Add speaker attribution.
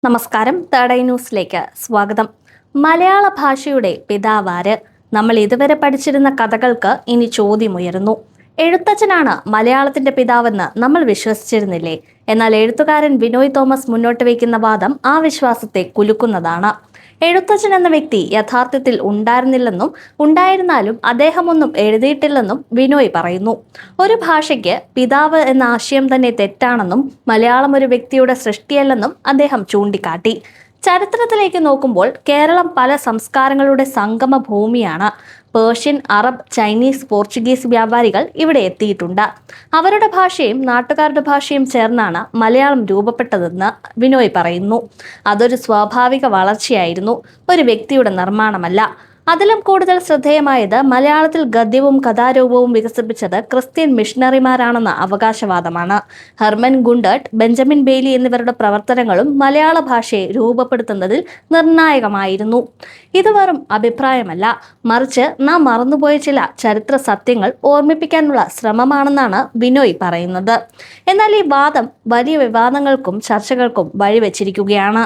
Speaker 1: നമസ്കാരം. Third eye ന്യൂസിലേക്ക് സ്വാഗതം. മലയാള ഭാഷയുടെ പിതാവാര്? നമ്മൾ ഇതുവരെ പഠിച്ചിരുന്ന കഥകൾക്ക് ഇനി ചോദ്യമുയരുന്നു. എഴുത്തച്ഛനാണ് മലയാളത്തിന്റെ പിതാവെന്ന് നമ്മൾ വിശ്വസിച്ചിരുന്നില്ലേ? എന്നാൽ എഴുത്തുകാരൻ ബിനോയ് തോമസ് മുന്നോട്ട് വയ്ക്കുന്ന വാദം ആ വിശ്വാസത്തെ കുലുക്കുന്നതാണ്. എഴുത്തച്ഛൻ എന്ന വ്യക്തി യഥാർത്ഥത്തിൽ ഉണ്ടായിരുന്നില്ലെന്നും ഉണ്ടായിരുന്നാലും അദ്ദേഹമൊന്നും എഴുതിയിട്ടില്ലെന്നും ബിനോയ് പറയുന്നു. ഒരു ഭാഷയ്ക്ക് പിതാവ് എന്ന ആശയം തന്നെ തെറ്റാണെന്നും മലയാളം ഒരു വ്യക്തിയുടെ സൃഷ്ടിയല്ലെന്നും അദ്ദേഹം ചൂണ്ടിക്കാട്ടി. ചരിത്രത്തിലേക്ക് നോക്കുമ്പോൾ കേരളം പല സംസ്കാരങ്ങളുടെ സംഗമ ഭൂമിയാണ്. പേർഷ്യൻ, അറബ്, ചൈനീസ്, പോർച്ചുഗീസ് വ്യാപാരികൾ ഇവിടെ എത്തിയിട്ടുണ്ട്. അവരുടെ ഭാഷയും നാട്ടുകാരുടെ ഭാഷയും ചേർന്നാണ് മലയാളം രൂപപ്പെട്ടതെന്ന് ബിനോയ് പറയുന്നു. അതൊരു സ്വാഭാവിക വളർച്ചയായിരുന്നു, ഒരു വ്യക്തിയുടെ നിർമ്മാണമല്ല. അതിലും കൂടുതൽ ശ്രദ്ധേയമായത് മലയാളത്തിൽ ഗദ്യവും കഥാരൂപവും വികസിപ്പിച്ചത് ക്രിസ്ത്യൻ മിഷണറിമാരാണെന്ന അവകാശവാദമാണ്. ഹെർമൻ ഗുണ്ടർട്ട്, ബെഞ്ചമിൻ ബെയ്ലി എന്നിവരുടെ പ്രവർത്തനങ്ങളും മലയാള ഭാഷയെ രൂപപ്പെടുത്തുന്നതിൽ നിർണായകമായിരുന്നു. ഇത് വെറും അഭിപ്രായമല്ല, മറിച്ച് നാം മറന്നുപോയ ചില ചരിത്ര സത്യങ്ങൾ ഓർമ്മിപ്പിക്കാനുള്ള ശ്രമമാണെന്നാണ് ബിനോയ് പറയുന്നത്. എന്നാൽ ഈ വാദം വലിയ വിവാദങ്ങൾക്കും ചർച്ചകൾക്കും വഴിവെച്ചിരിക്കുകയാണ്.